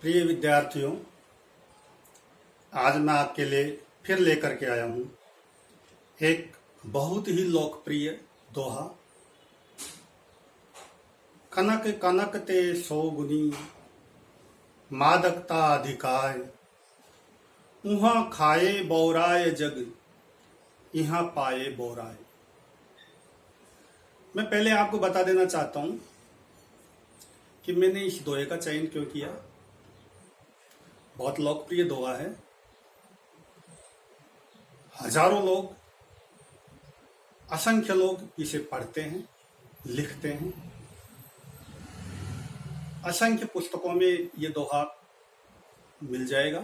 प्रिय विद्यार्थियों, आज मैं आपके लिए फिर लेकर के आया हूं एक बहुत ही लोकप्रिय दोहा। कनक कनक ते सौ गुनी, मादकता अधिकाय। उहाँ खाए बौराय जग, यहाँ पाए बौराय। मैं पहले आपको बता देना चाहता हूं कि मैंने इस दोहे का चयन क्यों किया। बहुत लोकप्रिय दोहा है, हजारों लोग, असंख्य लोग इसे पढ़ते हैं, लिखते हैं। असंख्य पुस्तकों में ये दोहा मिल जाएगा।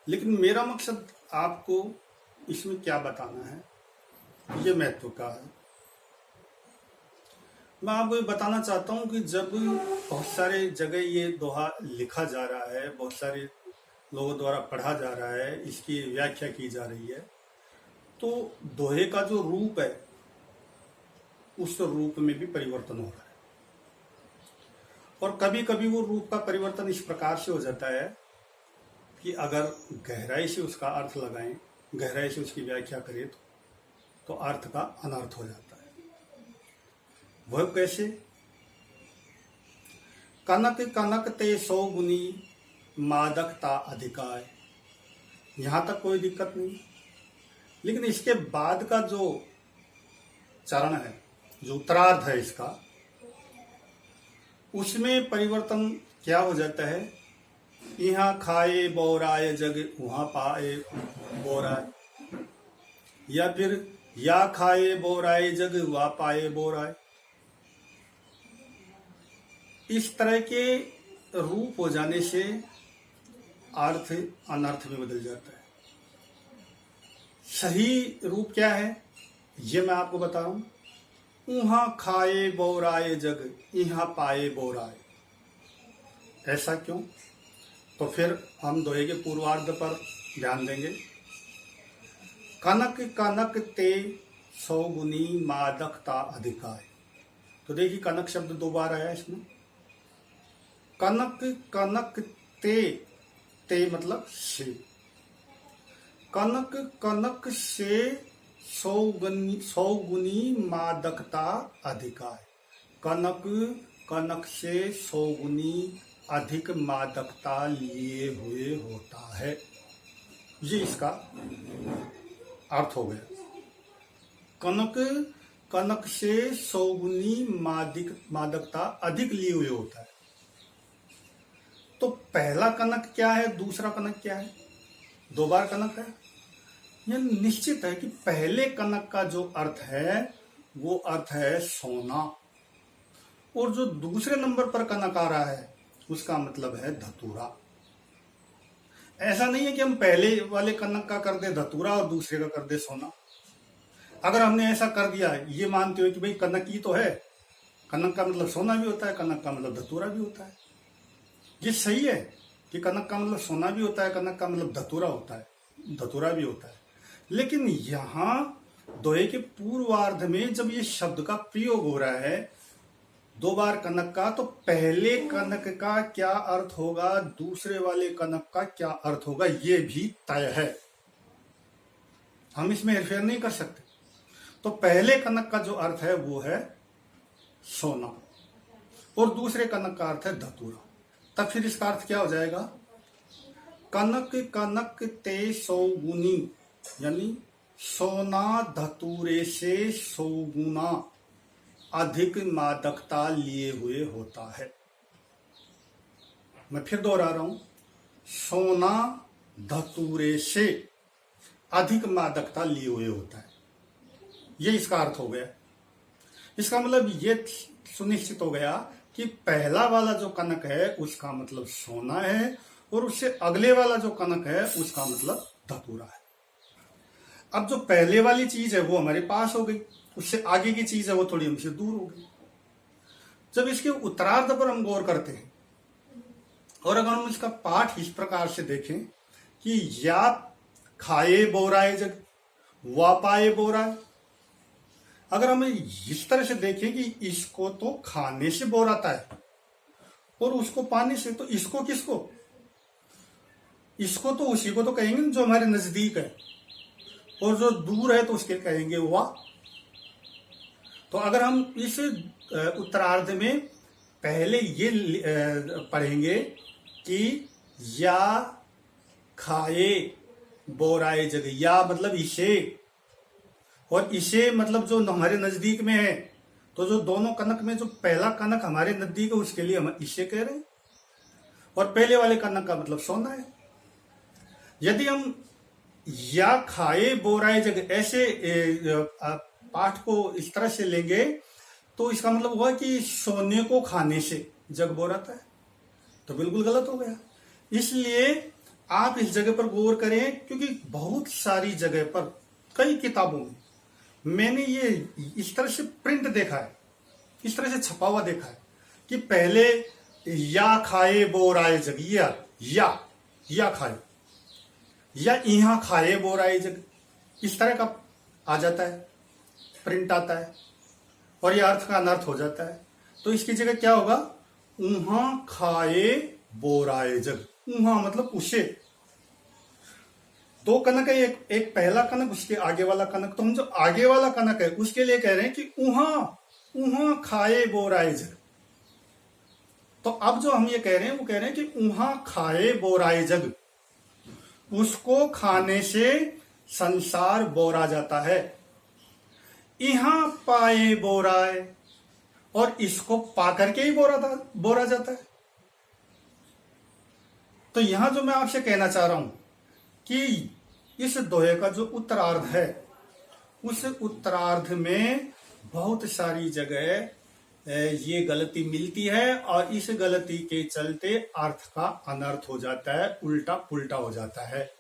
लेकिन मेरा मकसद आपको इसमें क्या बताना है, ये महत्व का है। मैं आपको ये बताना चाहता हूं कि जब बहुत सारे जगह ये दोहा लिखा जा रहा है, बहुत सारे लोगों द्वारा पढ़ा जा रहा है, इसकी व्याख्या की जा रही है, तो दोहे का जो रूप है उस रूप में भी परिवर्तन हो रहा है। और कभी कभी वो रूप का परिवर्तन इस प्रकार से हो जाता है कि अगर गहराई से उसका अर्थ लगाएं, गहराई से उसकी व्याख्या करें तो अर्थ का अनर्थ हो जाता है। वह कैसे? कनक कनक ते सौ गुनी, मादकता अधिकाय। यहां तक कोई दिक्कत नहीं, लेकिन इसके बाद का जो चरण है, जो उत्तरार्ध है इसका, उसमें परिवर्तन क्या हो जाता है। यहाँ खाए बौराय जग, वहां पाए बौराय। या फिर या खाए बौराय जग, वा पाए बौराय। इस तरह के रूप हो जाने से अर्थ अनर्थ में बदल जाता है। सही रूप क्या है ये मैं आपको बता रहा हूं। उहाँ खाए बौराए जग, यहाँ पाए बौराए। ऐसा क्यों? तो फिर हम दोहे के पूर्वार्ध पर ध्यान देंगे। कनक कनक ते सौ गुनी, मादकता अधिकाय। तो देखिए, कनक शब्द दो बार आया इसमें। कनक कनक ते, ते मतलब से। कनक कनक से सौ गुनी मादकता अधिकाय। कनक कनक से सौ गुनी अधिक मादकता लिए हुए होता है। ये इसका अर्थ हो गया। कनक कनक से सौ गुनी मादकता अधिक लिए हुए होता है। तो पहला कनक क्या है, दूसरा कनक क्या है? दो बार कनक है। यह निश्चित है कि पहले कनक का जो अर्थ है वो अर्थ है सोना, और जो दूसरे नंबर पर कनक आ रहा है उसका मतलब है धतूरा। ऐसा नहीं है कि हम पहले वाले कनक का कर दे धतूरा और दूसरे का कर दे सोना। अगर हमने ऐसा कर दिया, ये मानते हुए कि भाई कनक ही तो है, कनक का मतलब सोना भी होता है, कनक का मतलब धतूरा भी होता है, ये सही है कि कनक का मतलब सोना भी होता है, कनक का मतलब धतूरा होता है, धतूरा भी होता है। लेकिन यहां दोहे के पूर्वार्ध में जब ये शब्द का प्रयोग हो रहा है, दो बार कनक का, तो पहले कनक का क्या अर्थ होगा, दूसरे वाले कनक का क्या अर्थ होगा, ये भी तय है। हम इसमें हेरफेर नहीं कर सकते। तो पहले कनक का जो अर्थ है वो है सोना, और दूसरे कनक का अर्थ है धतूरा। तब फिर इसका अर्थ क्या हो जाएगा? कनक कनक ते सौ गुनी, यानी सोना धतूरे से सौ गुना अधिक मादकता लिए हुए होता है। मैं फिर दोहरा रहा हूं, सोना धतूरे से अधिक मादकता लिए हुए होता है। ये इसका अर्थ हो गया। इसका मतलब ये सुनिश्चित हो गया कि पहला वाला जो कनक है उसका मतलब सोना है, और उससे अगले वाला जो कनक है उसका मतलब धतूरा है। अब जो पहले वाली चीज है वो हमारे पास हो गई, उससे आगे की चीज है वो थोड़ी हमसे दूर हो गई। जब इसके उत्तरार्ध पर हम गौर करते हैं, और अगर हम इसका पाठ इस प्रकार से देखें कि या खाए बोराए जग, वा पाए बोराए, अगर हम इस तरह से देखें कि इसको तो खाने से बोर आता है, और उसको पाने से तो इसको किसको, इसको तो उसी को तो कहेंगे जो हमारे नजदीक है, और जो दूर है तो उसके कहेंगे वा। तो अगर हम इस उत्तरार्ध में पहले ये पढ़ेंगे कि या खाए बोराए जग, या मतलब इसे, और इसे मतलब जो हमारे नजदीक में है, तो जो दोनों कनक में जो पहला कनक हमारे नजदीक है उसके लिए हम इसे कह रहे हैं, और पहले वाले कनक का मतलब सोना है। यदि हम या खाए बोराए जग ऐसे पाठ को इस तरह से लेंगे तो इसका मतलब हुआ कि सोने को खाने से जग बोराता है, तो बिल्कुल गलत हो गया। इसलिए आप इस जगह पर गौर करें, क्योंकि बहुत सारी जगह पर कई किताबों में मैंने ये इस तरह से प्रिंट देखा है, इस तरह से छपा हुआ देखा है कि पहले या खाए बोराए जग, या खाए, या यहां खाए बोराए जग, इस तरह का आ जाता है, प्रिंट आता है, और यह अर्थ का अनर्थ हो जाता है। तो इसकी जगह क्या होगा, उहा खाए बोराए जग। उहा मतलब उसे, दो कनक है, एक पहला कनक, उसके आगे वाला कनक। तो हम जो आगे वाला कनक है उसके लिए कह रहे हैं कि उहा खाए बोराए जग। तो अब जो हम ये कह रहे हैं वो कह रहे हैं कि उहा खाए बोराए जग, उसको खाने से संसार बोरा जाता है। यहां पाए बोराए, और इसको पा करके ही बोरा जाता है। तो यहां जो मैं आपसे कहना चाह रहा हूं कि इस दोहे का जो उत्तरार्ध है, उस उत्तरार्ध में बहुत सारी जगह ये गलती मिलती है, और इस गलती के चलते अर्थ का अनर्थ हो जाता है, उल्टा पुल्टा हो जाता है।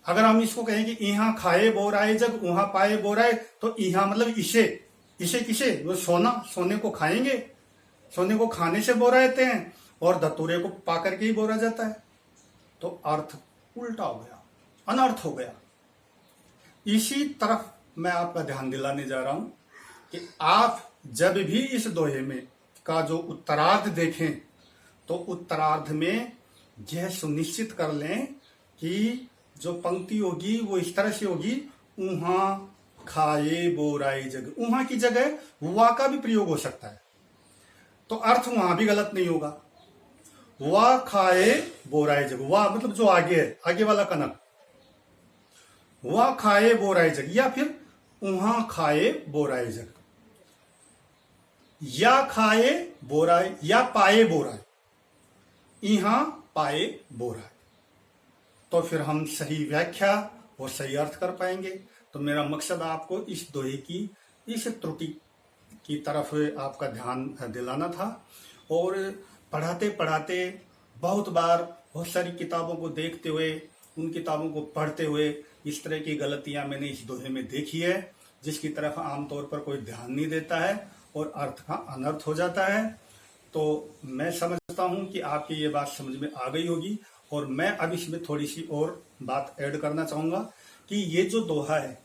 अगर हम इसको कहें कि यहां खाए बोराए जग, वहां पाए बोराए, तो यहां मतलब इसे किसे, वो सोना, सोने को खाएंगे, सोने को खाने से बोराते हैं, और धतूरे को पा करके ही बोरा जाता है। तो अर्थ उल्टा हो गया, अनर्थ हो गया। इसी तरफ मैं आपका ध्यान दिलाने जा रहा हूं कि आप जब भी इस दोहे में का जो उत्तरार्ध देखें, तो उत्तरार्ध में यह सुनिश्चित कर लें कि जो पंक्ति होगी वो इस तरह से होगी, उहा खाए बोराए जग। उहा की जगह वा का भी प्रयोग हो सकता है, तो अर्थ वहां भी गलत नहीं होगा। वा खाए बोराए जग, वाह मतलब जो आगे है, आगे वाला कनक, वा खाए बोराए जग, या फिर उहा खाए बोराए जग, या खाए बोराए, या पाए बोराए, यहां पाए बोराए। तो फिर हम सही व्याख्या और सही अर्थ कर पाएंगे। तो मेरा मकसद आपको इस दोहे की इस त्रुटि की तरफ आपका ध्यान दिलाना था। और पढ़ाते पढ़ाते बहुत बार बहुत सारी किताबों को देखते हुए, उन किताबों को पढ़ते हुए इस तरह की गलतियां मैंने इस दोहे में देखी है, जिसकी तरफ आमतौर पर कोई ध्यान नहीं देता है और अर्थ का अनर्थ हो जाता है। तो मैं समझता हूं कि आपकी ये बात समझ में आ गई होगी, और मैं अब इसमें थोड़ी सी और बात ऐड करना चाहूंगा कि ये जो दोहा है,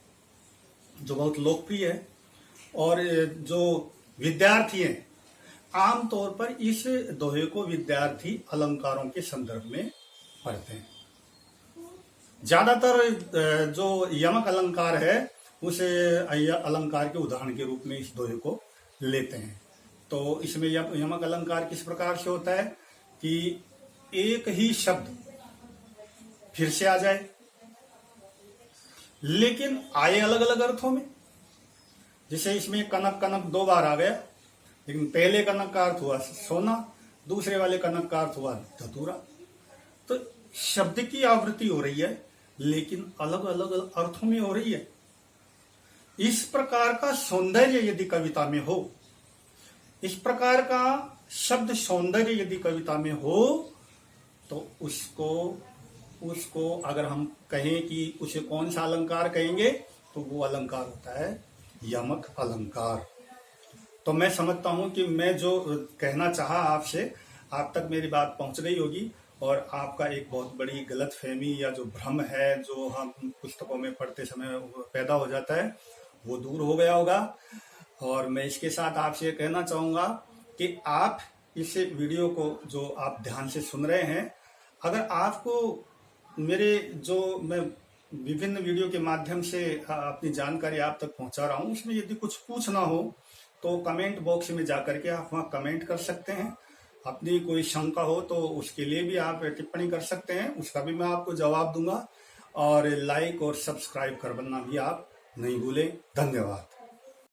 जो बहुत लोकप्रिय है, और जो विद्यार्थी हैं, आमतौर पर इस दोहे को विद्यार्थी अलंकारों के संदर्भ में पढ़ते हैं। ज्यादातर जो यमक अलंकार है, उस अलंकार के उदाहरण के रूप में इस दोहे को लेते हैं। तो इसमें यमक अलंकार किस प्रकार से होता है कि एक ही शब्द फिर से आ जाए, लेकिन आए अलग अलग अर्थों में। जैसे इसमें कनक कनक दो बार आ गया, लेकिन पहले कनक का अर्थ हुआ सोना, दूसरे वाले कनक का अर्थ हुआ धतूरा। तो शब्द की आवृत्ति हो रही है, लेकिन अलग अलग अर्थों में हो रही है। इस प्रकार का सौंदर्य यदि कविता में हो, इस प्रकार का शब्द सौंदर्य यदि कविता में हो, तो उसको अगर हम कहें कि उसे कौन सा अलंकार कहेंगे, तो वो अलंकार होता है यमक अलंकार। तो मैं समझता हूं कि मैं जो कहना चाहा आपसे, आप तक मेरी बात पहुंच गई होगी, और आपका एक बहुत बड़ी गलतफहमी या जो भ्रम है, जो हम पुस्तकों में पढ़ते समय पैदा हो जाता है, वो दूर हो गया होगा। और मैं इसके साथ आपसे कहना चाहूंगा कि आप इस वीडियो को जो आप ध्यान से सुन रहे हैं, अगर आपको मेरे जो मैं विभिन्न वीडियो के माध्यम से अपनी जानकारी आप तक पहुंचा रहा हूं, उसमें यदि कुछ पूछना हो तो कमेंट बॉक्स में जाकर के आप वहां कमेंट कर सकते हैं। अपनी कोई शंका हो तो उसके लिए भी आप टिप्पणी कर सकते हैं, उसका भी मैं आपको जवाब दूंगा। और लाइक और सब्सक्राइब करना भी आप नहीं भूलें। धन्यवाद।